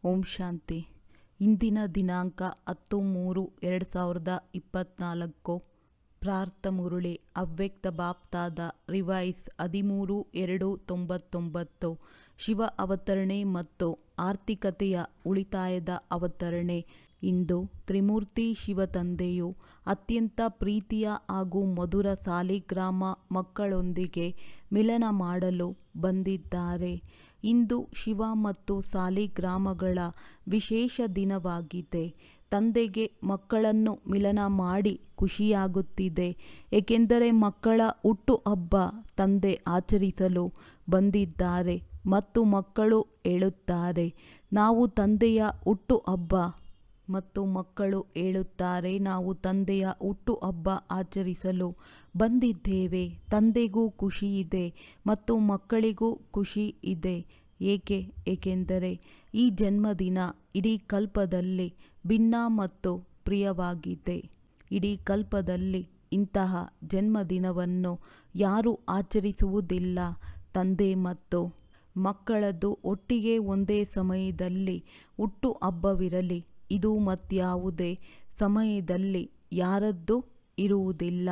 ಓಂ ಶಾಂತಿ. ಇಂದಿನ ದಿನಾಂಕ 10/3/2024. ಪ್ರಾರ್ಥ ಮುರುಳಿ ಅವ್ಯಕ್ತ ಬಾಪ್ತಾದ ರಿವೈಸ್ 13/2/99. ಶಿವ ಅವತರಣೆ ಮತ್ತು ಆರ್ಥಿಕತೆಯ ಉಳಿತಾಯದ ಅವತರಣೆ. ಇಂದು ತ್ರಿಮೂರ್ತಿ ಶಿವ ತಂದೆಯು ಅತ್ಯಂತ ಪ್ರೀತಿಯ ಹಾಗೂ ಮಧುರ ಸಾಲಿಗ್ರಾಮ ಮಕ್ಕಳೊಂದಿಗೆ ಮಿಲನ ಮಾಡಲು ಬಂದಿದ್ದಾರೆ. ಇಂದು ಶಿವ ಮತ್ತು ಸಾಲಿಗ್ರಾಮಗಳ ವಿಶೇಷ ದಿನವಾಗಿದೆ. ತಂದೆಗೆ ಮಕ್ಕಳನ್ನು ಮಿಲನ ಮಾಡಿ ಖುಷಿಯಾಗುತ್ತಿದೆ, ಏಕೆಂದರೆ ಮಕ್ಕಳ ಹುಟ್ಟು ಹಬ್ಬ ತಂದೆ ಆಚರಿಸಲು ಬಂದಿದ್ದಾರೆ ಮತ್ತು ಮಕ್ಕಳು ಹೇಳುತ್ತಾರೆ, ನಾವು ತಂದೆಯ ಹುಟ್ಟು ಹಬ್ಬ ಮತ್ತು ಮಕ್ಕಳು ಹೇಳುತ್ತಾರೆ, ನಾವು ತಂದೆಯ ಹುಟ್ಟು ಹಬ್ಬ ಆಚರಿಸಲು ಬಂದಿದ್ದೇವೆ. ತಂದೆಗೂ ಖುಷಿ ಇದೆ ಮತ್ತು ಮಕ್ಕಳಿಗೂ ಖುಷಿ ಇದೆ. ಏಕೆಂದರೆ ಈ ಜನ್ಮದಿನ ಇಡೀ ಕಲ್ಪದಲ್ಲಿ ಭಿನ್ನ ಮತ್ತು ಪ್ರಿಯವಾಗಿದೆ. ಇಡೀ ಕಲ್ಪದಲ್ಲಿ ಇಂತಹ ಜನ್ಮದಿನವನ್ನು ಯಾರೂ ಆಚರಿಸುವುದಿಲ್ಲ. ತಂದೆ ಮತ್ತು ಮಕ್ಕಳದ್ದು ಒಟ್ಟಿಗೆ ಒಂದೇ ಸಮಯದಲ್ಲಿ ಹುಟ್ಟು ಹಬ್ಬವಿರಲಿ. ಇದು ಮತ್ಯಾವುದೇ ಸಮಯದಲ್ಲಿ ಯಾರದ್ದು ಇರುವುದಿಲ್ಲ.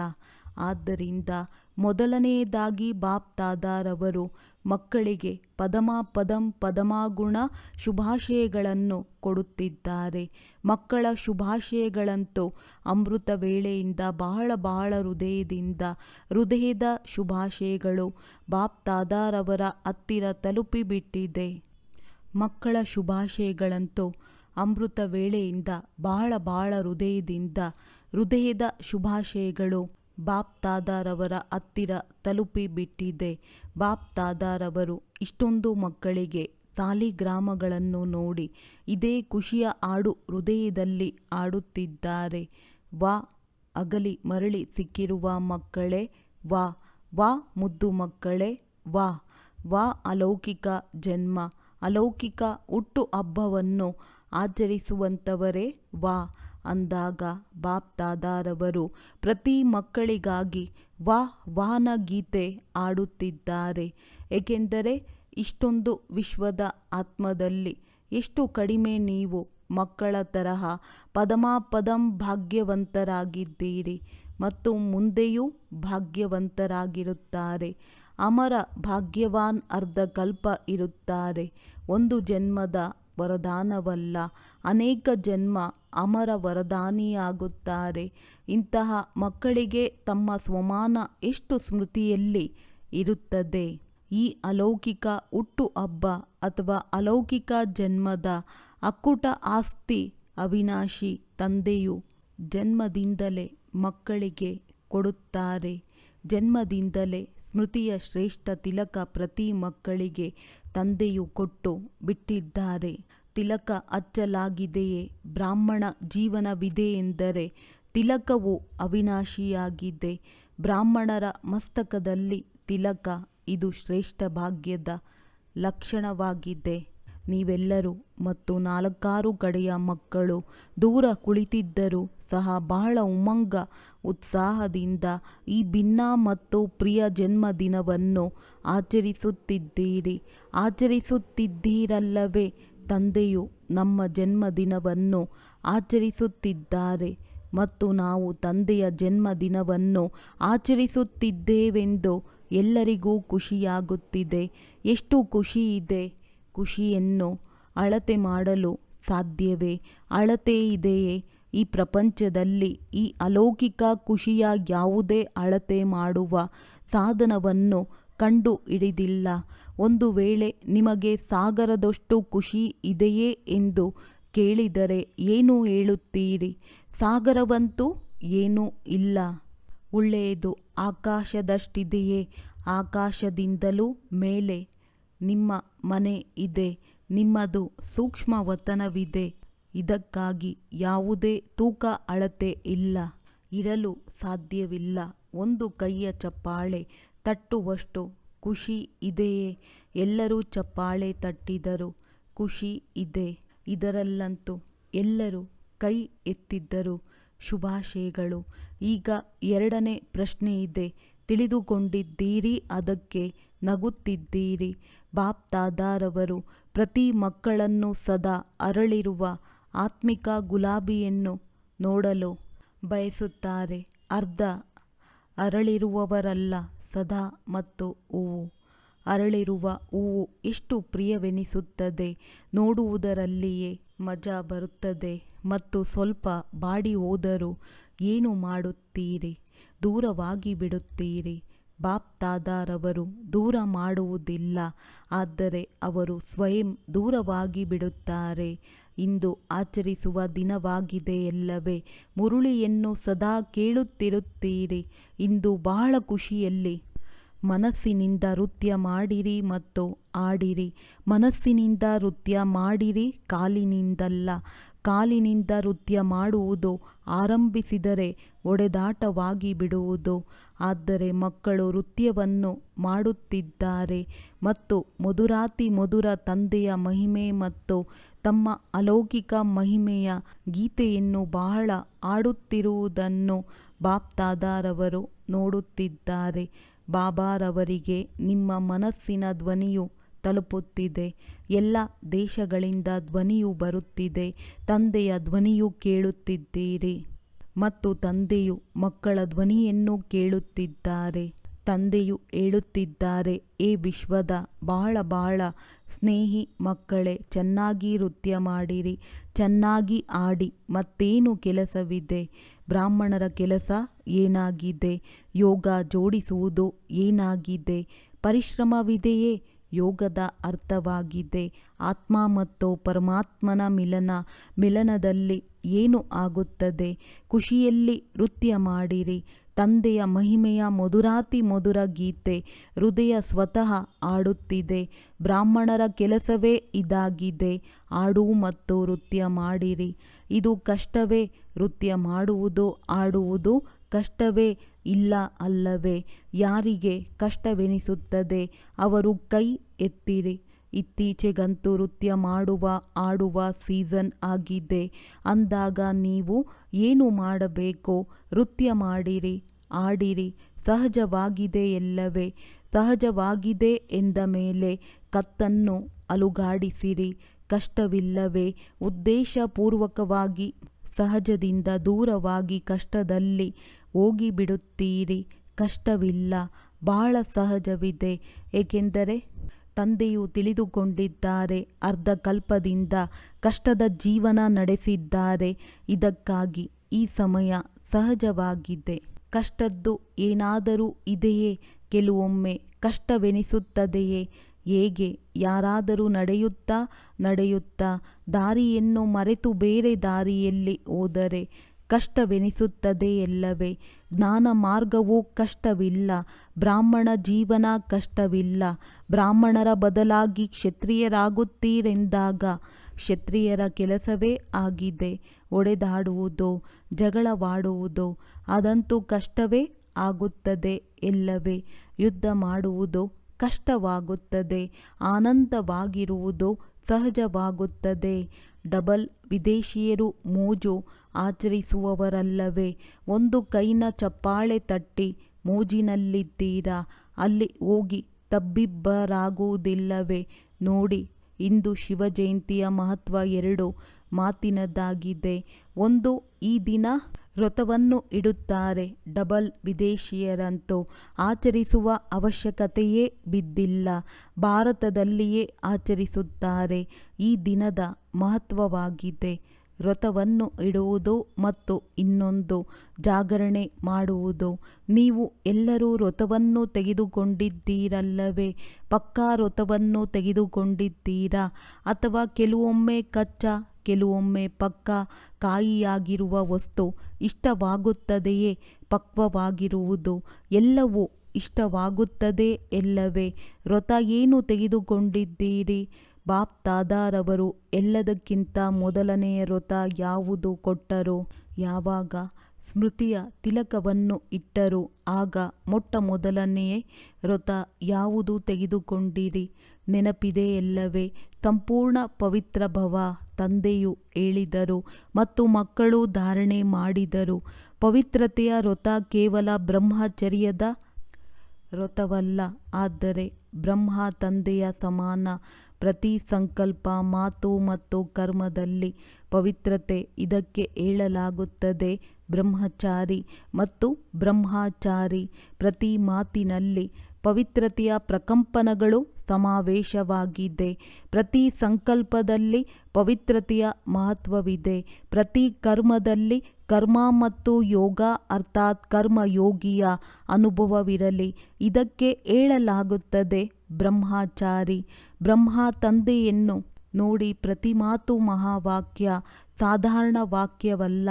ಆದ್ದರಿಂದ ಮೊದಲನೆಯದಾಗಿ ಬಾಪ್ ದಾದಾರವರು ಮಕ್ಕಳಿಗೆ ಪದಮಾಗುಣ ಶುಭಾಶಯಗಳನ್ನು ಕೊಡುತ್ತಿದ್ದಾರೆ. ಮಕ್ಕಳ ಶುಭಾಶಯಗಳಂತೂ ಅಮೃತ ವೇಳೆಯಿಂದ ಬಹಳ ಹೃದಯದ ಶುಭಾಶಯಗಳು ಬಾಪ್ ದಾದಾರವರ ಹತ್ತಿರ ತಲುಪಿಬಿಟ್ಟಿದೆ. ಮಕ್ಕಳ ಶುಭಾಶಯಗಳಂತೂ ಅಮೃತ ವೇಳೆಯಿಂದ ಬಹಳ ಹೃದಯದ ಶುಭಾಶಯಗಳು ಬಾಪ್ ದಾದಾರವರ ಹತ್ತಿರ ತಲುಪಿಬಿಟ್ಟಿದೆ. ಬಾಪ್ ದಾದಾರವರು ಇಷ್ಟೊಂದು ಮಕ್ಕಳಿಗೆ ಸಾಲಿಗ್ರಾಮಗಳನ್ನು ನೋಡಿ ಇದೇ ಖುಷಿಯ ಹಾಡು ಹೃದಯದಲ್ಲಿ ಹಾಡುತ್ತಿದ್ದಾರೆ. ವಾ ಅಗಲಿ ಮರಳಿ ಸಿಕ್ಕಿರುವ ಮಕ್ಕಳೇ, ವಾ ವಾ ಮುದ್ದು ಮಕ್ಕಳೇ, ವಾ ವಾ ಅಲೌಕಿಕ ಜನ್ಮ, ಅಲೌಕಿಕ ಹುಟ್ಟು ಹಬ್ಬವನ್ನು ಆಚರಿಸುವಂಥವರೇ, ವಾ ಅಂದಾಗ ಬಾಪ್ ದಾದಾರವರು ಪ್ರತಿ ಮಕ್ಕಳಿಗಾಗಿ ವಾಹನ ಗೀತೆ ಹಾಡುತ್ತಿದ್ದಾರೆ. ಏಕೆಂದರೆ ಇಷ್ಟೊಂದು ವಿಶ್ವದ ಆತ್ಮದಲ್ಲಿ ಎಷ್ಟು ಕಡಿಮೆ ನೀವು ಮಕ್ಕಳ ತರಹ ಭಾಗ್ಯವಂತರಾಗಿದ್ದೀರಿ ಮತ್ತು ಮುಂದೆಯೂ ಭಾಗ್ಯವಂತರಾಗಿರುತ್ತಾರೆ. ಅಮರ ಭಾಗ್ಯವಾನ್ ಅರ್ಧಕಲ್ಪ ಇರುತ್ತಾರೆ. ಒಂದು ಜನ್ಮದ ವರದಾನವಲ್ಲ, ಅನೇಕ ಜನ್ಮ ಅಮರ ವರದಾನಿಯಾಗುತ್ತಾರೆ. ಇಂತಹ ಮಕ್ಕಳಿಗೆ ತಮ್ಮ ಸ್ವಮಾನ ಎಷ್ಟು ಸ್ಮೃತಿಯಲ್ಲಿ ಇರುತ್ತದೆ. ಈ ಅಲೌಕಿಕ ಹುಟ್ಟು ಹಬ್ಬ ಅಥವಾ ಅಲೌಕಿಕ ಜನ್ಮದ ಅಕ್ಕುಟ ಆಸ್ತಿ ಅವಿನಾಶಿ ತಂದೆಯು ಜನ್ಮದಿಂದಲೇ ಮಕ್ಕಳಿಗೆ ಕೊಡುತ್ತಾರೆ. ಜನ್ಮದಿಂದಲೇ ಸ್ಮೃತಿಯ ಶ್ರೇಷ್ಠ ತಿಲಕ ಪ್ರತಿ ಮಕ್ಕಳಿಗೆ ತಂದೆಯು ಕೊಟ್ಟು ಬಿಟ್ಟಿದ್ದಾರೆ. ತಿಲಕ ಹಚ್ಚಲಾಗಿದೆಯೇ, ಬ್ರಾಹ್ಮಣ ಜೀವನವಿದೆ ಎಂದರೆ ತಿಲಕವು ಅವಿನಾಶಿಯಾಗಿದೆ. ಬ್ರಾಹ್ಮಣರ ಮಸ್ತಕದಲ್ಲಿ ತಿಲಕ, ಇದು ಶ್ರೇಷ್ಠ ಭಾಗ್ಯದ ಲಕ್ಷಣವಾಗಿದೆ. ನೀವೆಲ್ಲರೂ ಮತ್ತು 4 ಕಡೆಯ ಮಕ್ಕಳು ದೂರ ಕುಳಿತಿದ್ದರೂ ಸಹ ಬಹಳ ಉಮಂಗ ಉತ್ಸಾಹದಿಂದ ಈ ಭಿನ್ನ ಮತ್ತು ಪ್ರಿಯ ಜನ್ಮದಿನವನ್ನು ಆಚರಿಸುತ್ತಿದ್ದೀರಲ್ಲವೇ. ತಂದೆಯು ನಮ್ಮ ಜನ್ಮದಿನವನ್ನು ಆಚರಿಸುತ್ತಿದ್ದಾರೆ ಮತ್ತು ನಾವು ತಂದೆಯ ಜನ್ಮದಿನವನ್ನು ಆಚರಿಸುತ್ತಿದ್ದೇವೆಂದು ಎಲ್ಲರಿಗೂ ಖುಷಿಯಾಗುತ್ತಿದೆ. ಎಷ್ಟು ಖುಷಿ ಇದೆ! ಖುಷಿಯನ್ನು ಅಳತೆ ಮಾಡಲು ಸಾಧ್ಯವೇ? ಅಳತೆ ಇದೆಯೇ? ಈ ಪ್ರಪಂಚದಲ್ಲಿ ಈ ಅಲೌಕಿಕ ಖುಷಿಯ ಯಾವುದೇ ಅಳತೆ ಮಾಡುವ ಸಾಧನವನ್ನು ಕಂಡು ಹಿಡಿದಿಲ್ಲ. ಒಂದು ವೇಳೆ ನಿಮಗೆ ಸಾಗರದಷ್ಟು ಖುಷಿ ಇದೆಯೇ ಎಂದು ಕೇಳಿದರೆ ಏನು ಹೇಳುತ್ತೀರಿ? ಸಾಗರವಂತೂ ಏನೂ ಇಲ್ಲ. ಒಳ್ಳೆಯದು. ಆಕಾಶದಷ್ಟಿದೆಯೇ? ಆಕಾಶದಿಂದಲೂ ಮೇಲೆ ನಿಮ್ಮ ಮನೆ ಇದೆ, ನಿಮ್ಮದು ಸೂಕ್ಷ್ಮ ವತನವಿದೆ. ಇದಕ್ಕಾಗಿ ಯಾವುದೇ ತೂಕ ಅಳತೆ ಇಲ್ಲ, ಇರಲು ಸಾಧ್ಯವಿಲ್ಲ. ಒಂದು ಕೈಯ ಚಪ್ಪಾಳೆ ತಟ್ಟುವಷ್ಟು ಖುಷಿ ಇದೆಯೇ? ಎಲ್ಲರೂ ಚಪ್ಪಾಳೆ ತಟ್ಟಿದರು, ಖುಷಿ ಇದೆ. ಇದರಲ್ಲಂತೂ ಎಲ್ಲರೂ ಕೈ ಎತ್ತಿದ್ದರು. ಶುಭಾಶಯಗಳು. ಈಗ 2ನೇ ಪ್ರಶ್ನೆ ಇದೆ. ತಿಳಿದುಕೊಂಡಿದ್ದೀರಿ, ಅದಕ್ಕೆ ನಗುತ್ತಿದ್ದೀರಿ. ಬಾಪ್ ದಾದಾರವರು ಪ್ರತಿ ಮಕ್ಕಳನ್ನು ಸದಾ ಅರಳಿರುವ ಆತ್ಮಿಕ ಗುಲಾಬಿಯನ್ನು ನೋಡಲು ಬಯಸುತ್ತಾರೆ. ಅರ್ಧ ಅರಳಿರುವವರಲ್ಲ ಸದಾ. ಮತ್ತು ಹೂವು, ಅರಳಿರುವ ಹೂವು ಎಷ್ಟು ಪ್ರಿಯವೆನಿಸುತ್ತದೆ, ನೋಡುವುದರಲ್ಲಿಯೇ ಮಜಾ ಬರುತ್ತದೆ. ಮತ್ತು ಸ್ವಲ್ಪ ಬಾಡಿ ಹೋದರೂ ಏನು ಮಾಡುತ್ತೀರಿ? ದೂರವಾಗಿ ಬಿಡುತ್ತೀರಿ. ಬಾಪ್ ದಾದಾರವರು ದೂರ ಮಾಡುವುದಿಲ್ಲ, ಆದರೆ ಅವರು ಸ್ವಯಂ ದೂರವಾಗಿ ಬಿಡುತ್ತಾರೆ. ಇಂದು ಆಚರಿಸುವ ದಿನವಾಗಿದೆಯಲ್ಲವೇ? ಮುರುಳಿಯನ್ನು ಸದಾ ಕೇಳುತ್ತಿರುತ್ತೀರಿ. ಇಂದು ಬಹಳ ಖುಷಿಯಲ್ಲಿ ಮನಸ್ಸಿನಿಂದ ನೃತ್ಯ ಮಾಡಿರಿ ಮತ್ತು ಆಡಿರಿ. ಮನಸ್ಸಿನಿಂದ ನೃತ್ಯ ಮಾಡಿರಿ, ಕಾಲಿನಿಂದಲ್ಲ. ಕಾಲಿನಿಂದ ನೃತ್ಯ ಮಾಡುವುದು ಆರಂಭಿಸಿದರೆ ಒಡೆದಾಟವಾಗಿ ಬಿಡುವುದು. ಆದರೆ ಮಕ್ಕಳು ನೃತ್ಯವನ್ನು ಮಾಡುತ್ತಿದ್ದಾರೆ ಮತ್ತು ಮಧುರಾತಿ ಮಧುರ ತಂದೆಯ ಮಹಿಮೆ ಮತ್ತು ತಮ್ಮ ಅಲೌಕಿಕ ಮಹಿಮೆಯ ಗೀತೆಯನ್ನು ಬಹಳ ಆಡುತ್ತಿರುವುದನ್ನು ಬಾಪ್ ದಾದಾರವರು ನೋಡುತ್ತಿದ್ದಾರೆ. ಬಾಬಾರವರಿಗೆ ನಿಮ್ಮ ಮನಸ್ಸಿನ ಧ್ವನಿಯು ತಲುಪುತ್ತಿದೆ. ಎಲ್ಲ ದೇಶಗಳಿಂದ ಧ್ವನಿಯು ಬರುತ್ತಿದೆ. ತಂದೆಯ ಧ್ವನಿಯು ಕೇಳುತ್ತಿದ್ದೀರಿ ಮತ್ತು ತಂದೆಯು ಮಕ್ಕಳ ಧ್ವನಿಯನ್ನು ಕೇಳುತ್ತಿದ್ದಾರೆ. ತಂದೆಯು ಹೇಳುತ್ತಿದ್ದಾರೆ, ಏ ವಿಶ್ವದ ಬಹಳ ಸ್ನೇಹಿ ಮಕ್ಕಳೇ, ಚೆನ್ನಾಗಿ ನೃತ್ಯ ಮಾಡಿರಿ, ಚೆನ್ನಾಗಿ ಆಡಿ. ಮತ್ತೇನು ಕೆಲಸವಿದೆ? ಬ್ರಾಹ್ಮಣರ ಕೆಲಸ ಏನಾಗಿದೆ? ಯೋಗ ಜೋಡಿಸುವುದು ಏನಾಗಿದೆ? ಪರಿಶ್ರಮವಿದೆಯೇ? ಯೋಗದ ಅರ್ಥವಾಗಿದೆ ಆತ್ಮ ಮತ್ತು ಪರಮಾತ್ಮನ ಮಿಲನದಲ್ಲಿ ಏನು ಆಗುತ್ತದೆ? ಖುಷಿಯಲ್ಲಿ ನೃತ್ಯ ಮಾಡಿರಿ. ತಂದೆಯ ಮಹಿಮೆಯ ಮಧುರಾತಿ ಮಧುರ ಗೀತೆ ಹೃದಯ ಸ್ವತಃ ಆಡುತ್ತಿದೆ. ಬ್ರಾಹ್ಮಣರ ಕೆಲಸವೇ ಇದಾಗಿದೆ. ಆಡು ಮತ್ತು ನೃತ್ಯ ಮಾಡಿರಿ. ಇದು ಕಷ್ಟವೇ? ನೃತ್ಯ ಮಾಡುವುದು, ಆಡುವುದು ಕಷ್ಟವೇ? ಇಲ್ಲ ಅಲ್ಲವೇ? ಯಾರಿಗೆ ಕಷ್ಟವೆನಿಸುತ್ತದೆ ಅವರು ಕೈ ಎತ್ತಿರಿ. ಇತ್ತೀಚೆಗಂತೂ ನೃತ್ಯ ಮಾಡುವ, ಆಡುವ ಸೀಸನ್ ಆಗಿದೆ. ಅಂದಾಗ ನೀವು ಏನು ಮಾಡಬೇಕು? ನೃತ್ಯ ಮಾಡಿರಿ, ಆಡಿರಿ. ಸಹಜವಾಗಿದೆ ಎಲ್ಲವೇ? ಸಹಜವಾಗಿದೆ ಎಂದ ಮೇಲೆ ಕತ್ತನ್ನು ಅಲುಗಾಡಿಸಿರಿ. ಕಷ್ಟವಿಲ್ಲವೇ? ಉದ್ದೇಶಪೂರ್ವಕವಾಗಿ ಸಹಜದಿಂದ ದೂರವಾಗಿ ಕಷ್ಟದಲ್ಲಿ ಹೋಗಿಬಿಡುತ್ತೀರಿ. ಕಷ್ಟವಿಲ್ಲ, ಬಹಳ ಸಹಜವಿದೆ. ಏಕೆಂದರೆ ತಂದೆಯು ತಿಳಿದುಕೊಂಡಿದ್ದಾರೆ. ಅರ್ಧ ಕಲ್ಪದಿಂದ ಕಷ್ಟದ ಜೀವನ ನಡೆಸಿದ್ದಾರೆ. ಇದಕ್ಕಾಗಿ ಈ ಸಮಯ ಸಹಜವಾಗಿದೆ. ಕಷ್ಟದ್ದು ಏನಾದರೂ ಇದೆಯೇ? ಕೆಲವೊಮ್ಮೆ ಕಷ್ಟವೆನಿಸುತ್ತದೆಯೇ? ಹೇಗೆ? ಯಾರಾದರೂ ನಡೆಯುತ್ತಾ ದಾರಿಯನ್ನು ಮರೆತು ಬೇರೆ ದಾರಿಯಲ್ಲಿ ಹೋದರೆ ಕಷ್ಟವೆನಿಸುತ್ತದೆಯಲ್ಲವೇ? ಜ್ಞಾನ ಮಾರ್ಗವು ಕಷ್ಟವಿಲ್ಲ. ಬ್ರಾಹ್ಮಣ ಜೀವನ ಕಷ್ಟವಿಲ್ಲ. ಬ್ರಾಹ್ಮಣರ ಬದಲಾಗಿ ಕ್ಷತ್ರಿಯರಾಗುತ್ತೀರೆಂದಾಗ ಕ್ಷತ್ರಿಯರ ಕೆಲಸವೇ ಆಗಿದೆ. ಹೊಡೆದಾಡುವುದು, ಜಗಳವಾಡುವುದು ಅದಂತೂ ಕಷ್ಟವೇ ಆಗುತ್ತದೆ ಎಲ್ಲವೇ? ಯುದ್ಧ ಮಾಡುವುದು ಕಷ್ಟವಾಗುತ್ತದೆ. ಆನಂದವಾಗಿರುವುದು ಸಹಜವಾಗುತ್ತದೆ. ಡಬಲ್ ವಿದೇಶಿಯರು ಮೋಜು ಆಚರಿಸುವವರಲ್ಲವೇ? ಒಂದು ಕೈನ ಚಪ್ಪಾಳೆ ತಟ್ಟಿ ಮೋಜಿನಲ್ಲಿದ್ದೀರಾ? ಅಲ್ಲಿ ಹೋಗಿ ತಬ್ಬಿಬ್ಬರಾಗುವುದಿಲ್ಲವೇ? ನೋಡಿ, ಇಂದು ಶಿವ ಜಯಂತಿಯ ಮಹತ್ವ ಎರಡು ಮಾತಿನದಾಗಿದೆ. ಒಂದು, ಈ ದಿನ ವ್ರತವನ್ನು ಇಡುತ್ತಾರೆ. ಡಬಲ್ ವಿದೇಶಿಯರಂತೂ ಆಚರಿಸುವ ಅವಶ್ಯಕತೆಯೇ ಬಿದ್ದಿಲ್ಲ. ಭಾರತದಲ್ಲಿಯೇ ಆಚರಿಸುತ್ತಾರೆ. ಈ ದಿನದ ಮಹತ್ವವಾಗಿದೆ ವ್ರತವನ್ನು ಇಡುವುದು ಮತ್ತು ಇನ್ನೊಂದು ಜಾಗರಣೆ ಮಾಡುವುದು. ನೀವು ಎಲ್ಲರೂ ವ್ರತವನ್ನು ತೆಗೆದುಕೊಂಡಿದ್ದೀರಲ್ಲವೇ? ಪಕ್ಕಾ ವ್ರತವನ್ನು ತೆಗೆದುಕೊಂಡಿದ್ದೀರಾ? ಅಥವಾ ಕೆಲವೊಮ್ಮೆ ಕಚ್ಚಾ, ಕೆಲವೊಮ್ಮೆ ಪಕ್ಕಾ ಕಾಯಿಯಾಗಿರುವ ವಸ್ತು ಇಷ್ಟವಾಗುತ್ತದೆಯೇ? ಪಕ್ವವಾಗಿರುವುದು ಎಲ್ಲವೂ ಇಷ್ಟವಾಗುತ್ತದೆ ಎಲ್ಲವೇ? ವ್ರತ ಏನು ತೆಗೆದುಕೊಂಡಿದ್ದೀರಿ? ಬಾಪ್ ದಾದಾರವರು ಎಲ್ಲದಕ್ಕಿಂತ ಮೊದಲನೆಯ ವ್ರತ ಯಾವುದು ಕೊಟ್ಟರು? ಯಾವಾಗ ಸ್ಮೃತಿಯ ತಿಲಕವನ್ನು ಇಟ್ಟರು ಆಗ ಮೊಟ್ಟ ಮೊದಲನೆಯ ವ್ರತ ಯಾವುದು ತೆಗೆದುಕೊಂಡಿರಿ? ನೆನಪಿದೆಯಲ್ಲವೇ? ಸಂಪೂರ್ಣ ಪವಿತ್ರ ಭವ ತಂದೆಯು ಹೇಳಿದರು ಮತ್ತು ಮಕ್ಕಳು ಧಾರಣೆ ಮಾಡಿದರು. ಪವಿತ್ರತೆಯ ವ್ರತ ಕೇವಲ ಬ್ರಹ್ಮಚರ್ಯದ ವ್ರತವಲ್ಲ, ಆದರೆ ಬ್ರಹ್ಮ ತಂದೆಯ ಸಮಾನ ಪ್ರತಿ ಸಂಕಲ್ಪ, ಮಾತು ಮತ್ತು ಕರ್ಮದಲ್ಲಿ ಪವಿತ್ರತೆ. ಇದಕ್ಕೆ ಹೇಳಲಾಗುತ್ತದೆ ಬ್ರಹ್ಮಚಾರಿ ಮತ್ತು ಬ್ರಹ್ಮಚಾರಿ. ಪ್ರತಿ ಮಾತಿನಲ್ಲಿ ಪವಿತ್ರತೆಯ ಪ್ರಕಂಪನಗಳು ಸಮಾವೇಶವಾಗಿದೆ. ಪ್ರತಿ ಸಂಕಲ್ಪದಲ್ಲಿ ಪವಿತ್ರತೆಯ ಮಹತ್ವವಿದೆ. ಪ್ರತಿ ಕರ್ಮದಲ್ಲಿ ಕರ್ಮ ಮತ್ತು ಯೋಗ ಅರ್ಥಾತ್ ಕರ್ಮಯೋಗಿಯ ಅನುಭವವಿರಲಿ. ಇದಕ್ಕೆ ಹೇಳಲಾಗುತ್ತದೆ ಬ್ರಹ್ಮಚಾರಿ. ಬ್ರಹ್ಮ ತಂದೆಯನ್ನು ನೋಡಿ ಪ್ರತಿ ಮಾತು ಮಹಾವಾಕ್ಯ, ಸಾಧಾರಣ ವಾಕ್ಯವಲ್ಲ.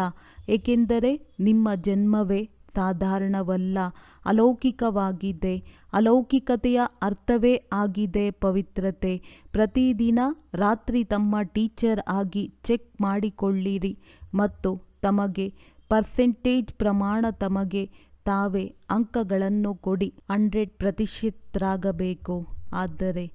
ಏಕೆಂದರೆ ನಿಮ್ಮ ಜನ್ಮವೇ ಸಾಧಾರಣವಲ್ಲ, ಅಲೌಕಿಕವಾಗಿದೆ. ಅಲೌಕಿಕತೆಯ ಅರ್ಥವೇ ಆಗಿದೆ ಪವಿತ್ರತೆ. ಪ್ರತಿದಿನ ರಾತ್ರಿ ತಮ್ಮ ಟೀಚರ್ ಆಗಿ ಚೆಕ್ ಮಾಡಿಕೊಳ್ಳಿರಿ ಮತ್ತು ತಮಗೆ ಪರ್ಸೆಂಟೇಜ್ ಪ್ರಮಾಣ ತಮಗೆ ತಾವೇ ಅಂಕಗಳನ್ನು ಕೊಡಿ. 100% ಆದರೆ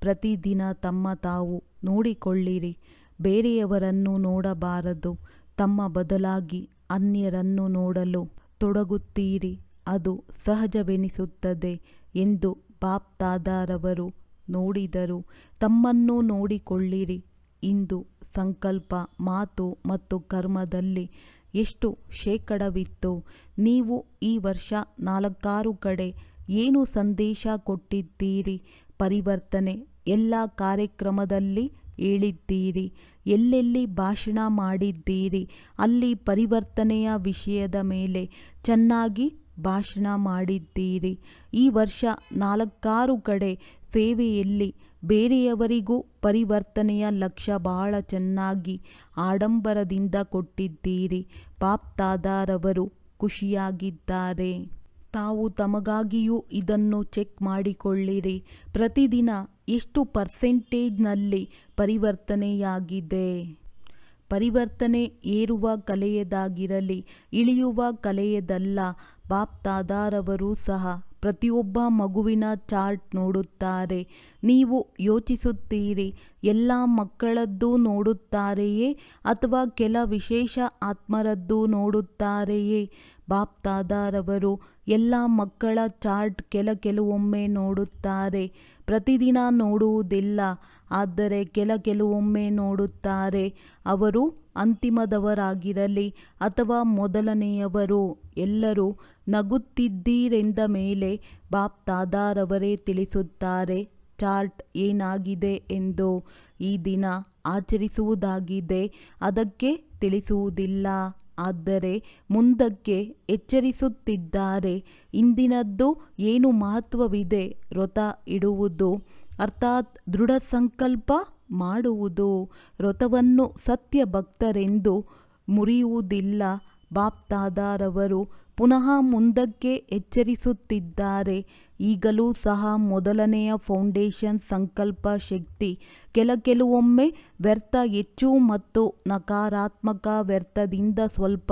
ಪ್ರತಿದಿನ ತಮ್ಮ ತಾವು ನೋಡಿಕೊಳ್ಳಿರಿ. ಬೇರೆಯವರನ್ನು ನೋಡಬಾರದು. ತಮ್ಮ ಬದಲಾಗಿ ಅನ್ಯರನ್ನು ನೋಡಲು ತೊಡಗುತ್ತೀರಿ. ಅದು ಸಹಜವೆನಿಸುತ್ತದೆ ಎಂದು ಬಾಪ್ ದಾದಾರವರು ನೋಡಿದರು. ತಮ್ಮನ್ನು ನೋಡಿಕೊಳ್ಳಿರಿ. ಇಂದು ಸಂಕಲ್ಪ, ಮಾತು ಮತ್ತು ಕರ್ಮದಲ್ಲಿ ಎಷ್ಟು ಶೇಕಡವಿತ್ತು? ನೀವು ಈ ವರ್ಷ 4 ಕಡೆ ಏನು ಸಂದೇಶ ಕೊಟ್ಟಿದ್ದೀರಿ? ಪರಿವರ್ತನೆ ಎಲ್ಲ ಕಾರ್ಯಕ್ರಮದಲ್ಲಿ ಹೇಳಿದ್ದೀರಿ. ಎಲ್ಲೆಲ್ಲಿ ಭಾಷಣ ಮಾಡಿದ್ದೀರಿ ಅಲ್ಲಿ ಪರಿವರ್ತನೆಯ ವಿಷಯದ ಮೇಲೆ ಚೆನ್ನಾಗಿ ಭಾಷಣ ಮಾಡಿದ್ದೀರಿ. ಈ ವರ್ಷ 4 ಕಡೆ ಸೇವೆಯಲ್ಲಿ ಬೇರೆಯವರಿಗೂ ಪರಿವರ್ತನೆಯ ಲಕ್ಷ್ಯ ಬಹಳ ಚೆನ್ನಾಗಿ ಆಡಂಬರದಿಂದ ಕೊಟ್ಟಿದ್ದೀರಿ. ಬಾಪ್ ದಾದಾರವರು ಖುಷಿಯಾಗಿದ್ದಾರೆ. ತಾವು ತಮಗಾಗಿಯೂ ಇದನ್ನು ಚೆಕ್ ಮಾಡಿಕೊಳ್ಳಿರಿ. ಪ್ರತಿದಿನ ಎಷ್ಟು ಪರ್ಸೆಂಟೇಜ್ನಲ್ಲಿ ಪರಿವರ್ತನೆಯಾಗಿದೆ? ಪರಿವರ್ತನೆ ಏರುವ ಕಲೆಯದಾಗಿರಲಿ, ಇಳಿಯುವ ಕಲೆಯದಲ್ಲ. ಬಾಪ್ ದಾದಾರವರು ಸಹ ಪ್ರತಿಯೊಬ್ಬ ಮಗುವಿನ ಚಾರ್ಟ್ ನೋಡುತ್ತಾರೆ. ನೀವು ಯೋಚಿಸುತ್ತೀರಿ, ಎಲ್ಲ ಮಕ್ಕಳದ್ದು ನೋಡುತ್ತಾರೆಯೇ ಅಥವಾ ಕೆಲ ವಿಶೇಷ ಆತ್ಮರದ್ದು ನೋಡುತ್ತಾರೆಯೇ? ಬಾಪ್ ದಾದಾರವರು ಎಲ್ಲ ಮಕ್ಕಳ ಚಾರ್ಟ್ ಕೆಲವೊಮ್ಮೆ ನೋಡುತ್ತಾರೆ. ಪ್ರತಿದಿನ ನೋಡುವುದಿಲ್ಲ, ಆದರೆ ಕೆಲವೊಮ್ಮೆ ನೋಡುತ್ತಾರೆ. ಅವರು ಅಂತಿಮದವರಾಗಿರಲಿ ಅಥವಾ ಮೊದಲನೆಯವರು, ಎಲ್ಲರೂ ನಗುತ್ತಿದ್ದೀರೆಂದ ಮೇಲೆ ಬಾಪ್ ದಾದಾರವರೇ ತಿಳಿಸುತ್ತಾರೆ ಚಾರ್ಟ್ ಏನಾಗಿದೆ ಎಂದು. ಈ ದಿನ ಆಚರಿಸುವುದಾಗಿದೆ, ಅದಕ್ಕೆ ತಿಳಿಸುವುದಿಲ್ಲ. ಆದರೆ ಮುಂದಕ್ಕೆ ಎಚ್ಚರಿಸುತ್ತಿದ್ದಾರೆ. ಇಂದಿನದ್ದು ಏನು ಮಹತ್ವವಿದೆ? ವ್ರತ ಇಡುವುದು ಅರ್ಥಾತ್ ದೃಢ ಸಂಕಲ್ಪ ಮಾಡುವುದು. ವ್ರತವನ್ನು ಸತ್ಯ ಭಕ್ತರೆಂದು ಮುರಿಯುವುದಿಲ್ಲ. ಬಾಪ್ ದಾದಾರವರು ಪುನಃ ಮುಂದಕ್ಕೆ ಎಚ್ಚರಿಸುತ್ತಿದ್ದಾರೆ. ಈಗಲೂ ಸಹ ಮೊದಲನೆಯ ಫೌಂಡೇಶನ್ ಸಂಕಲ್ಪ ಶಕ್ತಿ ಕೆಲವೊಮ್ಮೆ ವ್ಯರ್ಥ ಹೆಚ್ಚು ಮತ್ತು ನಕಾರಾತ್ಮಕ ವ್ಯರ್ಥದಿಂದ ಸ್ವಲ್ಪ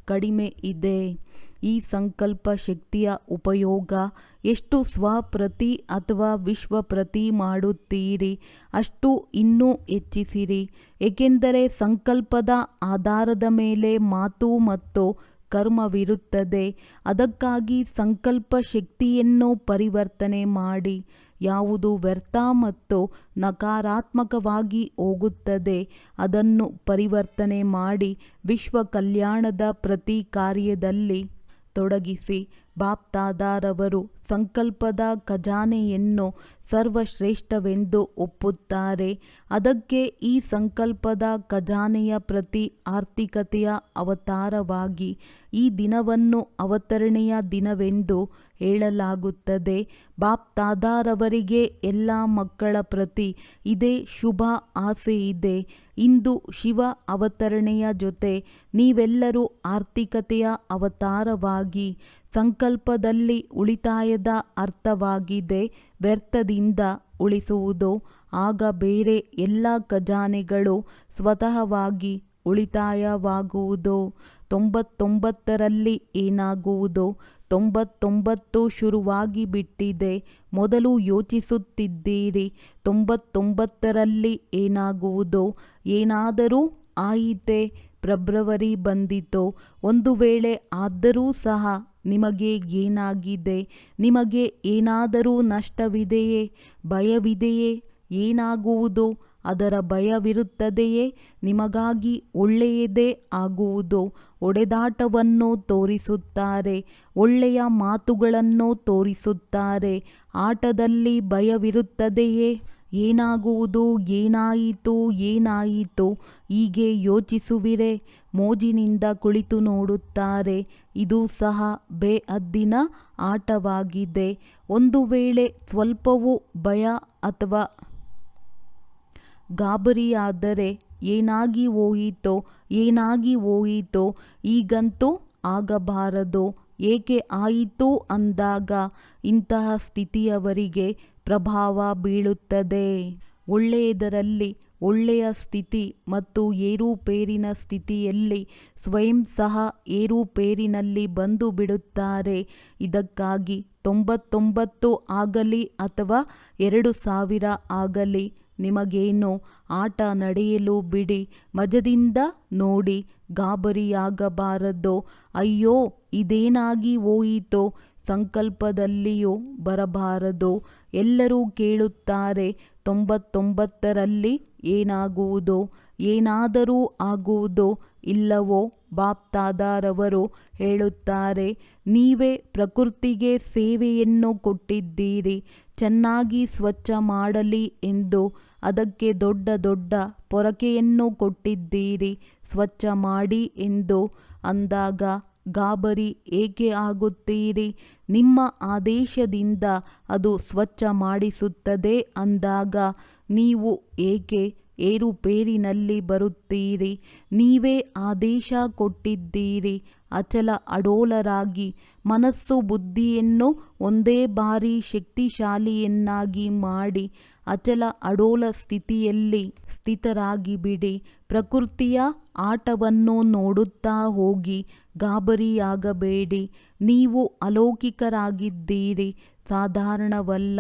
ಕಡಿಮೆ ಇದೆ. ಈ ಸಂಕಲ್ಪ ಶಕ್ತಿಯ ಉಪಯೋಗ ಎಷ್ಟು ಸ್ವಪ್ರತಿ ಅಥವಾ ವಿಶ್ವಪ್ರತಿ ಮಾಡುತ್ತೀರಿ ಅಷ್ಟು ಇನ್ನೂ ಹೆಚ್ಚಿಸಿರಿ. ಏಕೆಂದರೆ ಸಂಕಲ್ಪದ ಆಧಾರದ ಮೇಲೆ ಮಾತು ಮತ್ತು ಕರ್ಮವಿರುತ್ತದೆ. ಅದಕ್ಕಾಗಿ ಸಂಕಲ್ಪ ಶಕ್ತಿಯನ್ನು ಪರಿವರ್ತನೆ ಮಾಡಿ. ಯಾವುದು ವ್ಯರ್ಥ ಮತ್ತು ನಕಾರಾತ್ಮಕವಾಗಿ ಹೋಗುತ್ತದೆ ಅದನ್ನು ಪರಿವರ್ತನೆ ಮಾಡಿ ವಿಶ್ವ ಕಲ್ಯಾಣದ ಪ್ರತಿ ಕಾರ್ಯದಲ್ಲಿ ತೊಡಗಿಸಿ. ಬಾಪ್ ದಾದಾರವರು ಸಂಕಲ್ಪದ ಖಜಾನೆಯನ್ನು ಸರ್ವಶ್ರೇಷ್ಠವೆಂದು ಒಪ್ಪುತ್ತಾರೆ. ಅದಕ್ಕೆ ಈ ಸಂಕಲ್ಪದ ಖಜಾನೆಯ ಪ್ರತಿ ಆರ್ಥಿಕತೆಯ ಅವತಾರವಾಗಿ ಈ ದಿನವನ್ನು ಅವತರಣೆಯ ದಿನವೆಂದು ಹೇಳಲಾಗುತ್ತದೆ. ಬಾಪ್ ದಾದಾರವರಿಗೆ ಎಲ್ಲ ಮಕ್ಕಳ ಪ್ರತಿ ಇದೇ ಶುಭ ಆಸೆ ಇದೆ. ಇಂದು ಶಿವ ಅವತರಣೆಯ ಜೊತೆ ನೀವೆಲ್ಲರೂ ಆರ್ಥಿಕತೆಯ ಅವತಾರವಾಗಿ. ಸಂಕಲ್ಪದಲ್ಲಿ ಉಳಿತಾಯದ ಅರ್ಥವಾಗಿದೆ ವ್ಯರ್ಥದಿಂದ ಉಳಿಸುವುದು. ಆಗ ಬೇರೆ ಎಲ್ಲ ಖಜಾನೆಗಳು ಸ್ವತಃವಾಗಿ ಉಳಿತಾಯವಾಗುವುದು. 99ರಲ್ಲಿ ಏನಾಗುವುದು? 99 ಶುರುವಾಗಿ ಬಿಟ್ಟಿದೆ. ಮೊದಲು ಯೋಚಿಸುತ್ತಿದ್ದೀರಿ 99ರಲ್ಲಿ ಏನಾಗುವುದು? ಏನಾದರೂ ಆಯಿತೆ? ಫೆಬ್ರವರಿ ಬಂದಿತು. ಒಂದು ವೇಳೆ ಆದರೂ ಸಹ ನಿಮಗೆ ಏನಾಗಿದೆ? ನಿಮಗೆ ಏನಾದರೂ ನಷ್ಟವಿದೆಯೇ? ಭಯವಿದೆಯೇ? ಏನಾಗುವುದು? ಅದರ ಭಯವಿರುತ್ತದೆಯೇ? ನಿಮಗಾಗಿ ಒಳ್ಳೆಯದೇ ಆಗುವುದು. ಒಡೆದಾಟವನ್ನು ತೋರಿಸುತ್ತಾರೆ, ಒಳ್ಳೆಯ ಮಾತುಗಳನ್ನು ತೋರಿಸುತ್ತಾರೆ. ಆಟದಲ್ಲಿ ಭಯವಿರುತ್ತದೆಯೇ? ಏನಾಗುವುದು, ಏನಾಯಿತು, ಏನಾಯಿತು ಹೀಗೆ ಯೋಚಿಸುವಿರೆ. ಮೋಜಿನಿಂದ ಕುಳಿತು ನೋಡುತ್ತಾರೆ. ಇದು ಸಹ ಬೇಹದ್ದಿನ ಆಟವಾಗಿದೆ. ಒಂದು ವೇಳೆ ಸ್ವಲ್ಪವೂ ಭಯ ಅಥವಾ ಗಾಬರಿಯಾದರೆ ಏನಾಗಿ ಹೋಯಿತೋ, ಏನಾಗಿ ಹೋಯಿತೋ, ಈಗಂತೂ ಆಗಬಾರದು, ಏಕೆ ಆಯಿತು ಅಂದಾಗ ಇಂತಹ ಸ್ಥಿತಿಯವರಿಗೆ ಪ್ರಭಾವ ಬೀಳುತ್ತದೆ. ಒಳ್ಳೆಯದರಲ್ಲಿ ಒಳ್ಳೆಯ ಸ್ಥಿತಿ ಮತ್ತು ಏರುಪೇರಿನ ಸ್ಥಿತಿಯಲ್ಲಿ ಸ್ವಯಂ ಸಹ ಏರುಪೇರಿನಲ್ಲಿ ಬಂದು ಬಿಡುತ್ತಾರೆ. ಇದಕ್ಕಾಗಿ 99 ಆಗಲಿ ಅಥವಾ 2000 ಆಗಲಿ ನಿಮಗೇನು, ಆಟ ನಡೆಯಲು ಬಿಡಿ, ಮಜದಿಂದ ನೋಡಿ, ಗಾಬರಿಯಾಗಬಾರದು. ಅಯ್ಯೋ ಇದೇನಾಗಿ ಹೋಯಿತೋ ಸಂಕಲ್ಪದಲ್ಲಿಯೂ ಬರಬಾರದು. ಎಲ್ಲರೂ ಕೇಳುತ್ತಾರೆ, 99ರಲ್ಲಿ ಏನಾಗುವುದು? ಏನಾದರೂ ಆಗುವುದೋ ಇಲ್ಲವೋ? ಬಾಪ್ದಾದಾರವರು ಹೇಳುತ್ತಾರೆ, ನೀವೇ ಪ್ರಕೃತಿಗೆ ಸೇವೆಯನ್ನು ಕೊಟ್ಟಿದ್ದೀರಿ, ಚೆನ್ನಾಗಿ ಸ್ವಚ್ಛ ಮಾಡಲಿ ಎಂದು. ಅದಕ್ಕೆ ದೊಡ್ಡ ದೊಡ್ಡ ಪೊರಕೆಯನ್ನು ಕೊಟ್ಟಿದ್ದೀರಿ, ಸ್ವಚ್ಛ ಮಾಡಿ ಎಂದು. ಅಂದಾಗ ಗಾಬರಿ ಏಕೆ ಆಗುತ್ತೀರಿ? ನಿಮ್ಮ ಆದೇಶದಿಂದ ಅದು ಸ್ವಚ್ಛ ಮಾಡಿಸುತ್ತದೆ ಅಂದಾಗ ನೀವು ಏಕೆ ಏರುಪೇರಿನಲ್ಲಿ ಬರುತ್ತೀರಿ? ನೀವೇ ಆದೇಶ ಕೊಟ್ಟಿದ್ದೀರಿ, ಅಚಲ ಅಡೋಲರಾಗಿ ಮನಸ್ಸು ಬುದ್ಧಿಯನ್ನು ಒಂದೇ ಬಾರಿ ಶಕ್ತಿಶಾಲಿಯನ್ನಾಗಿ ಮಾಡಿ ಅಚಲ ಅಡೋಲ ಸ್ಥಿತಿಯಲ್ಲಿ ಸ್ಥಿತರಾಗಿ ಬಿಡಿ. ಪ್ರಕೃತಿಯ ಆಟವನ್ನು ನೋಡುತ್ತಾ ಹೋಗಿ, ಗಾಬರಿಯಾಗಬೇಡಿ. ನೀವು ಅಲೌಕಿಕರಾಗಿದ್ದೀರಿ, ಸಾಧಾರಣವಲ್ಲ.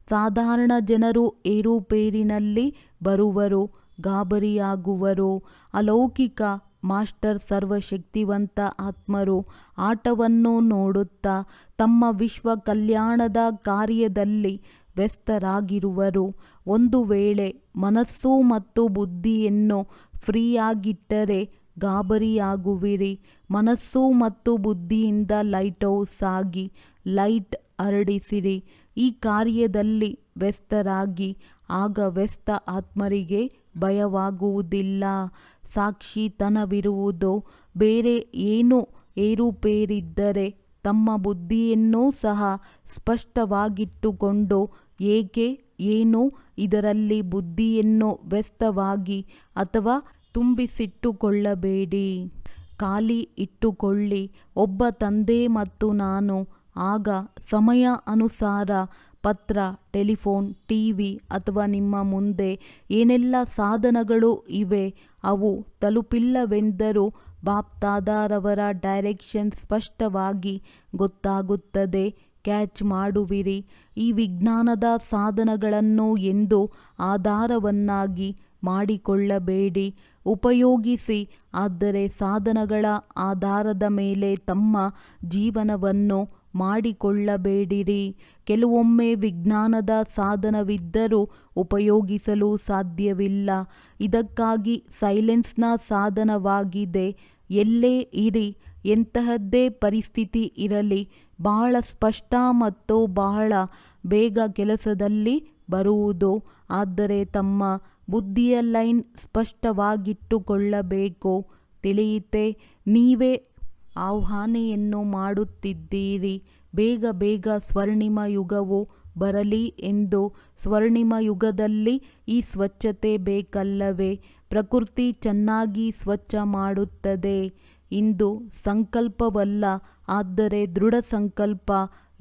ಸಾಧಾರಣ ಜನರು ಏರುಪೇರಿನಲ್ಲಿ ಬರುವರು, ಗಾಬರಿಯಾಗುವರು. ಅಲೌಕಿಕ ಮಾಸ್ಟರ್ ಸರ್ವಶಕ್ತಿವಂತ ಆತ್ಮರು ಆಟವನ್ನು ನೋಡುತ್ತಾ ತಮ್ಮ ವಿಶ್ವ ಕಲ್ಯಾಣದ ಕಾರ್ಯದಲ್ಲಿ ವ್ಯಸ್ತರಾಗಿರುವರು. ಒಂದು ವೇಳೆ ಮನಸ್ಸು ಮತ್ತು ಬುದ್ಧಿಯನ್ನು ಫ್ರೀಯಾಗಿಟ್ಟರೆ ಗಾಬರಿಯಾಗುವಿರಿ. ಮನಸ್ಸು ಮತ್ತು ಬುದ್ಧಿಯಿಂದ ಲೈಟ್ ಹೌಸ್ ಆಗಿ ಲೈಟ್ ಹರಡಿಸಿರಿ. ಈ ಕಾರ್ಯದಲ್ಲಿ ವ್ಯಸ್ತರಾಗಿ, ಆಗ ವ್ಯಸ್ತ ಆತ್ಮರಿಗೆ ಭಯವಾಗುವುದಿಲ್ಲ, ಸಾಕ್ಷಿತನವಿರುವುದು. ಬೇರೆ ಏನು ಏರುಪೇರಿದ್ದರೆ ತಮ್ಮ ಬುದ್ಧಿಯನ್ನೂ ಸಹ ಸ್ಪಷ್ಟವಾಗಿಟ್ಟುಕೊಂಡು ಏಕೆ, ಏನು, ಇದರಲ್ಲಿ ಬುದ್ಧಿಯನ್ನು ವ್ಯಸ್ತವಾಗಿ ಅಥವಾ ತುಂಬಿಸಿಟ್ಟುಕೊಳ್ಳಬೇಡಿ, ಖಾಲಿ ಇಟ್ಟುಕೊಳ್ಳಿ. ಒಬ್ಬ ತಂದೆ ಮತ್ತು ನಾನು. ಆಗ ಸಮಯ ಅನುಸಾರ ಪತ್ರ, ಟೆಲಿಫೋನ್, ಟಿವಿ ಅಥವಾ ನಿಮ್ಮ ಮುಂದೆ ಏನೆಲ್ಲ ಸಾಧನಗಳು ಇವೆ ಅವು ತಲುಪಿಲ್ಲವೆಂದರೂ ಬಾಪ್ದಾದಾರವರ ಡೈರೆಕ್ಷನ್ ಸ್ಪಷ್ಟವಾಗಿ ಗೊತ್ತಾಗುತ್ತದೆ. ಕ್ಯಾಚ್ ಮಾಡುವಿರಿ. ಈ ವಿಜ್ಞಾನದ ಸಾಧನಗಳನ್ನು ಎಂದು ಆಧಾರವನ್ನಾಗಿ ಮಾಡಿಕೊಳ್ಳಬೇಡಿ, ಉಪಯೋಗಿಸಿ. ಆದರೆ ಸಾಧನಗಳ ಆಧಾರದ ಮೇಲೆ ತಮ್ಮ ಜೀವನವನ್ನು ಮಾಡಿಕೊಳ್ಳಬೇಡಿರಿ. ಕೆಲವೊಮ್ಮೆ ವಿಜ್ಞಾನದ ಸಾಧನವಿದ್ದರೂ ಉಪಯೋಗಿಸಲು ಸಾಧ್ಯವಿಲ್ಲ. ಇದಕ್ಕಾಗಿ ಸೈಲೆನ್ಸ್ನ ಸಾಧನವಾಗಿದೆ. ಎಲ್ಲೇ ಇರಿ, ಎಂತಹದ್ದೇ ಪರಿಸ್ಥಿತಿ ಇರಲಿ, ಬಹಳ ಸ್ಪಷ್ಟ ಮತ್ತು ಬಹಳ ಬೇಗ ಕೆಲಸದಲ್ಲಿ ಬರುವುದು. ಆದರೆ ತಮ್ಮ ಬುದ್ಧಿಯ ಲೈನ್ ಸ್ಪಷ್ಟವಾಗಿಟ್ಟುಕೊಳ್ಳಬೇಕು. ತಿಳಿಯಿತೆ? ನೀವೇ ಆವಾಹನೆಯನ್ನು ಮಾಡುತ್ತಿದ್ದೀರಿ, ಬೇಗ ಬೇಗ ಸ್ವರ್ಣಿಮ ಯುಗವು ಬರಲಿ ಎಂದು. ಸ್ವರ್ಣಿಮ ಯುಗದಲ್ಲಿ ಈ ಸ್ವಚ್ಛತೆ ಬೇಕಲ್ಲವೇ? ಪ್ರಕೃತಿ ಚೆನ್ನಾಗಿ ಸ್ವಚ್ಛ ಮಾಡುತ್ತದೆ. ಇಂದು ಸಂಕಲ್ಪವಲ್ಲ, ಆದರೆ ದೃಢ ಸಂಕಲ್ಪ.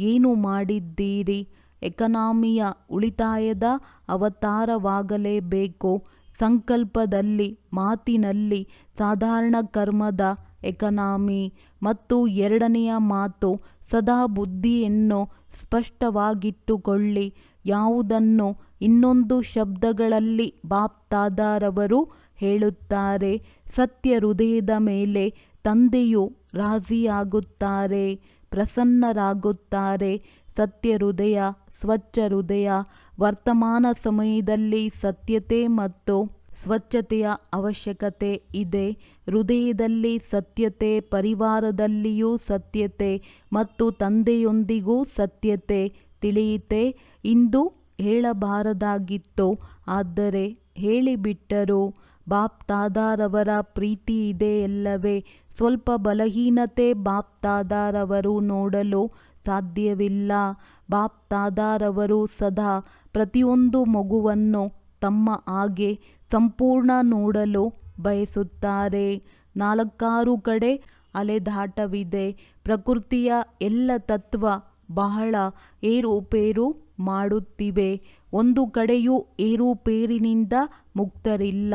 ಏನು ಮಾಡಿದ್ದೀರಿ? ಎಕಾನಮಿಯ ಉಳಿತಾಯದ ಅವತಾರವಾಗಲೇಬೇಕು. ಸಂಕಲ್ಪದಲ್ಲಿ, ಮಾತಿನಲ್ಲಿ ಸಾಧಾರಣ ಕರ್ಮದ ಎಕಾನಮಿ. ಮತ್ತು ಎರಡನೆಯ ಮಾತು, ಸದಾ ಬುದ್ಧಿಯನ್ನು ಸ್ಪಷ್ಟವಾಗಿಟ್ಟುಕೊಳ್ಳಿ. ಯಾವುದನ್ನು ಇನ್ನೊಂದು ಶಬ್ದಗಳಲ್ಲಿ ಬಾಪ್ದಾದಾರವರು ಹೇಳುತ್ತಾರೆ, ಸತ್ಯ ಹೃದಯದ ಮೇಲೆ ತಂದೆಯು ರಾಜಿಯಾಗುತ್ತಾರೆ, ಪ್ರಸನ್ನರಾಗುತ್ತಾರೆ. ಸತ್ಯ ಹೃದಯ, ಸ್ವಚ್ಛ ಹೃದಯ. ವರ್ತಮಾನ ಸಮಯದಲ್ಲಿ ಸತ್ಯತೆ ಮತ್ತು ಸ್ವಚ್ಛತೆಯ ಅವಶ್ಯಕತೆ ಇದೆ. ಹೃದಯದಲ್ಲಿ ಸತ್ಯತೆ, ಪರಿವಾರದಲ್ಲಿಯೂ ಸತ್ಯತೆ ಮತ್ತು ತಂದೆಯೊಂದಿಗೂ ಸತ್ಯತೆ. ತಿಳಿಯಿತೆ? ಇಂದು ಹೇಳಬಾರದಾಗಿತ್ತು, ಆದರೆ ಹೇಳಿಬಿಟ್ಟರು. ಬಾಪ್ ತಾದಾರವರ ಪ್ರೀತಿ ಇದೆಯಲ್ಲವೇ? ಸ್ವಲ್ಪ ಬಲಹೀನತೆ ಬಾಪ್ ತಾದಾರವರು ನೋಡಲು ಸಾಧ್ಯವಿಲ್ಲ. ಬಾಪ್ ತಾದಾರವರು ಸದಾ ಪ್ರತಿಯೊಂದು ಮಗುವನ್ನು ತಮ್ಮ ಹಾಗೆ ಸಂಪೂರ್ಣ ನೋಡಲು ಬಯಸುತ್ತಾರೆ. 4 ಕಡೆ ಅಲೆದಾಟವಿದೆ. ಪ್ರಕೃತಿಯ ಎಲ್ಲ ತತ್ವ ಬಹಳ ಏರುಪೇರು ಮಾಡುತ್ತಿವೆ. ಒಂದು ಕಡೆಯೂ ಏರುಪೇರಿನಿಂದ ಮುಕ್ತರಿಲ್ಲ.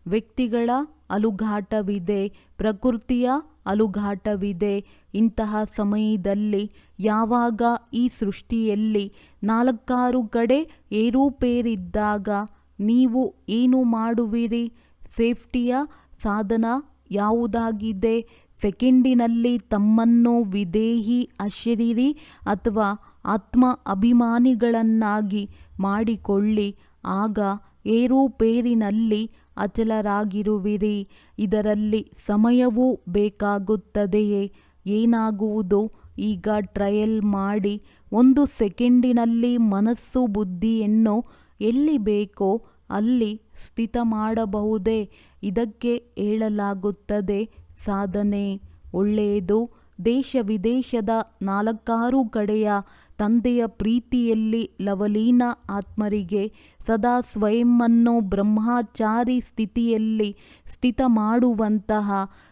ವ್ಯಕ್ತಿಗಳ ಅಲುಗಾಟವಿದೆ, ಪ್ರಕೃತಿಯ ಅಲುಗಾಟವಿದೆ. ಇಂತಹ ಸಮಯದಲ್ಲಿ ಯಾವಾಗ ಈ ಸೃಷ್ಟಿಯಲ್ಲಿ 4 ಕಡೆ ಏರುಪೇರಿದ್ದಾಗ ನೀವು ಏನು ಮಾಡುವಿರಿ? ಸೇಫ್ಟಿಯ ಸಾಧನ ಯಾವುದಾಗಿದೆ? ಸೆಕೆಂಡಿನಲ್ಲಿ ತಮ್ಮನ್ನು ವಿದೇಹಿ, ಅಶರೀರಿ ಅಥವಾ ಆತ್ಮ ಅಭಿಮಾನಿಗಳನ್ನಾಗಿ ಮಾಡಿಕೊಳ್ಳಿ. ಆಗ ಏರುಪೇರಿನಲ್ಲಿ ಅಚಲರಾಗಿರುವಿರಿ. ಇದರಲ್ಲಿ ಸಮಯವೂ ಬೇಕಾಗುತ್ತದೆಯೇ? ಏನಾಗುವುದು? ಈಗ ಟ್ರಯಲ್ ಮಾಡಿ. 1 ಸೆಕೆಂಡಿನಲ್ಲಿ ಮನಸ್ಸು ಬುದ್ಧಿಯನ್ನು ಎಲ್ಲಿ ಬೇಕೋ ಅಲ್ಲಿ ಸ್ಥಿತ ಮಾಡಬಹುದೇ? ಇದಕ್ಕೆ ಹೇಳಲಾಗುತ್ತದೆ ಸಾಧನೆ. ಒಳ್ಳೆಯದು. ದೇಶ ವಿದೇಶದ 4 ಕಡೆಯ ತಂದೆಯ ಪ್ರೀತಿಯಲ್ಲಿ ಲವಲೀನ ಆತ್ಮರಿಗೆ ಸದಾ ಸ್ವಯಂವನ್ನು ಬ್ರಹ್ಮಚಾರಿ ಸ್ಥಿತಿಯಲ್ಲಿ ಸ್ಥಿತ ಮಾಡುವಂತಹ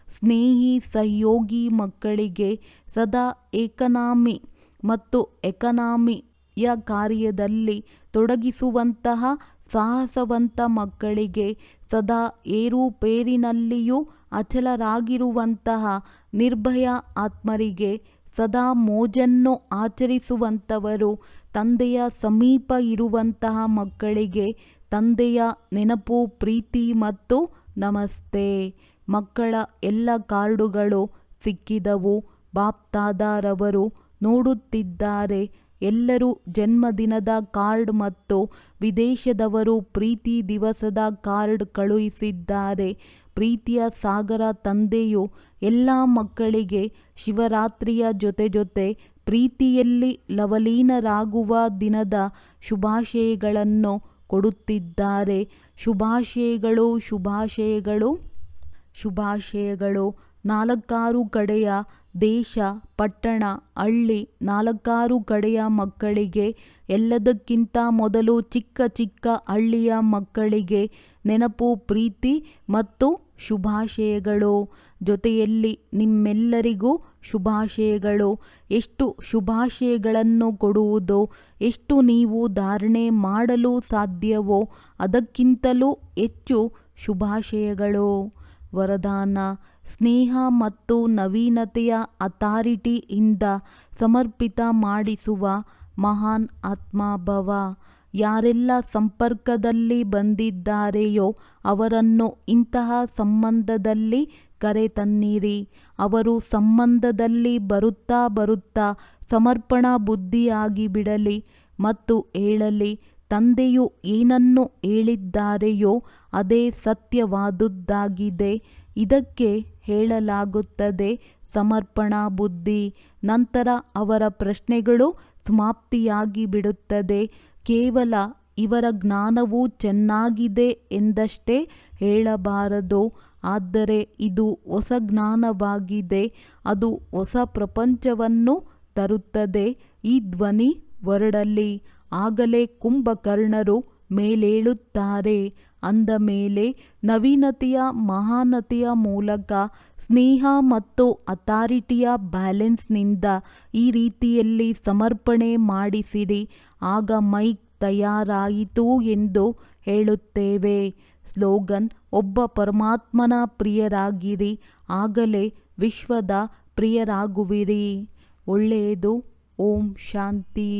ಸ್ನೇಹಿ ಸಹಯೋಗಿ ಮಕ್ಕಳಿಗೆ ಸದಾ ಎಕನಾಮಿ ಮತ್ತು ಎಕನಾಮಿಯ ಕಾರ್ಯದಲ್ಲಿ ತೊಡಗಿಸುವಂತಹ ಸಾಹಸವಂತ ಮಕ್ಕಳಿಗೆ ಸದಾ ಏರುಪೇರಿನಲ್ಲಿಯೂ ಅಚಲರಾಗಿರುವಂತಹ ನಿರ್ಭಯ ಆತ್ಮರಿಗೆ ಸದಾ ಮೋಜನ್ನು ಆಚರಿಸುವಂಥವರು, ತಂದೆಯ ಸಮೀಪ ಇರುವಂತಹ ಮಕ್ಕಳಿಗೆ ತಂದೆಯ ನೆನಪು, ಪ್ರೀತಿ ಮತ್ತು ನಮಸ್ತೆ. ಮಕ್ಕಳ ಎಲ್ಲ ಕಾರ್ಡುಗಳು ಸಿಕ್ಕಿದವು. ಬಾಪ್ ತಾದಾರವರು ನೋಡುತ್ತಿದ್ದಾರೆ. ಎಲ್ಲರೂ ಜನ್ಮದಿನದ ಕಾರ್ಡ್ ಮತ್ತು ವಿದೇಶದವರು ಪ್ರೀತಿ ದಿವಸದ ಕಾರ್ಡ್ ಕಳುಹಿಸಿದ್ದಾರೆ. ಪ್ರೀತಿಯ ಸಾಗರ ತಂದೆಯು ಎಲ್ಲ ಮಕ್ಕಳಿಗೆ ಶಿವರಾತ್ರಿಯ ಜೊತೆ ಪ್ರೀತಿಯಲ್ಲಿ ಲವಲೀನರಾಗುವ ದಿನದ ಶುಭಾಶಯಗಳನ್ನು ಕೊಡುತ್ತಿದ್ದಾರೆ. ಶುಭಾಶಯಗಳು, ಶುಭಾಶಯಗಳು, ಶುಭಾಶಯಗಳು. 4 ಕಡೆಯ ದೇಶ, ಪಟ್ಟಣ, ಹಳ್ಳಿ, 4 ಕಡೆಯ ಮಕ್ಕಳಿಗೆ, ಎಲ್ಲದಕ್ಕಿಂತ ಮೊದಲು ಚಿಕ್ಕ ಚಿಕ್ಕ ಹಳ್ಳಿಯ ಮಕ್ಕಳಿಗೆ ನೆನಪು, ಪ್ರೀತಿ ಮತ್ತು ಶುಭಾಶಯಗಳು. ಜೊತೆಯಲ್ಲಿ ನಿಮ್ಮೆಲ್ಲರಿಗೂ ಶುಭಾಶಯಗಳು. ಎಷ್ಟು ಶುಭಾಶಯಗಳನ್ನು ಕೊಡುವುದೋ, ಎಷ್ಟು ನೀವು ಧಾರಣೆ ಮಾಡಲು ಸಾಧ್ಯವೋ ಅದಕ್ಕಿಂತಲೂ ಹೆಚ್ಚು ಶುಭಾಶಯಗಳು. ವರದಾನ: ಸ್ನೇಹ ಮತ್ತು ನವೀನತೆಯ ಅಥಾರಿಟಿಯಿಂದ ಸಮರ್ಪಿತ ಮಾಡಿಸುವ ಮಹಾನ್ ಆತ್ಮಭವ. ಯಾರೆಲ್ಲ ಸಂಪರ್ಕದಲ್ಲಿ ಬಂದಿದ್ದಾರೆಯೋ ಅವರನ್ನು ಇಂತಹ ಸಂಬಂಧದಲ್ಲಿ ಕರೆತನ್ನಿರಿ. ಅವರು ಸಂಬಂಧದಲ್ಲಿ ಬರುತ್ತಾ ಬರುತ್ತಾ ಸಮರ್ಪಣಾ ಬುದ್ಧಿಯಾಗಿ ಬಿಡಲಿ ಮತ್ತು ಹೇಳಲಿ, ತಂದೆಯು ಏನನ್ನು ಹೇಳಿದ್ದಾರೆಯೋ ಅದೇ ಸತ್ಯವಾದುದಾಗಿದೆ. ಇದಕ್ಕೆ ಹೇಳಲಾಗುತ್ತದೆ ಸಮರ್ಪಣಾ ಬುದ್ಧಿ. ನಂತರ ಅವರ ಪ್ರಶ್ನೆಗಳು ಸಮಾಪ್ತಿಯಾಗಿ ಬಿಡುತ್ತದೆ. ಕೇವಲ ಇವರ ಜ್ಞಾನವು ಚೆನ್ನಾಗಿದೆ ಎಂದಷ್ಟೇ ಹೇಳಬಾರದು. ಆದರೆ ಇದು ಹೊಸ ಜ್ಞಾನವಾಗಿದೆ. ಅದು ಹೊಸ ಪ್ರಪಂಚವನ್ನು ತರುತ್ತದೆ. ಈ ಧ್ವನಿ ಹೊರಡಲಿ. ಆಗಲೇ ಕುಂಭಕರ್ಣರು ಮೇಲೇಳುತ್ತಾರೆ. ಅಂದ ಮೇಲೆ ನವೀನತೆಯ ಮಹಾನತೆಯ ಮೂಲಕ ಸ್ನೇಹ ಮತ್ತು ಅಥಾರಿಟಿಯ ಬ್ಯಾಲೆನ್ಸ್ನಿಂದ ಈ ರೀತಿಯಲ್ಲಿ ಸಮರ್ಪಣೆ ಮಾಡಿಸಿರಿ. ಆಗ ಮೈಕ್ ತಯಾರಾಯಿತು ಎಂದು ಹೇಳುತ್ತೇವೆ. ಸ್ಲೋಗನ್: ಒಬ್ಬ ಪರಮಾತ್ಮನ ಪ್ರಿಯರಾಗಿರಿ, ಆಗಲೇ ವಿಶ್ವದ ಪ್ರಿಯರಾಗುವಿರಿ. ಒಳ್ಳೆಯದು. ಓಂ ಶಾಂತಿ.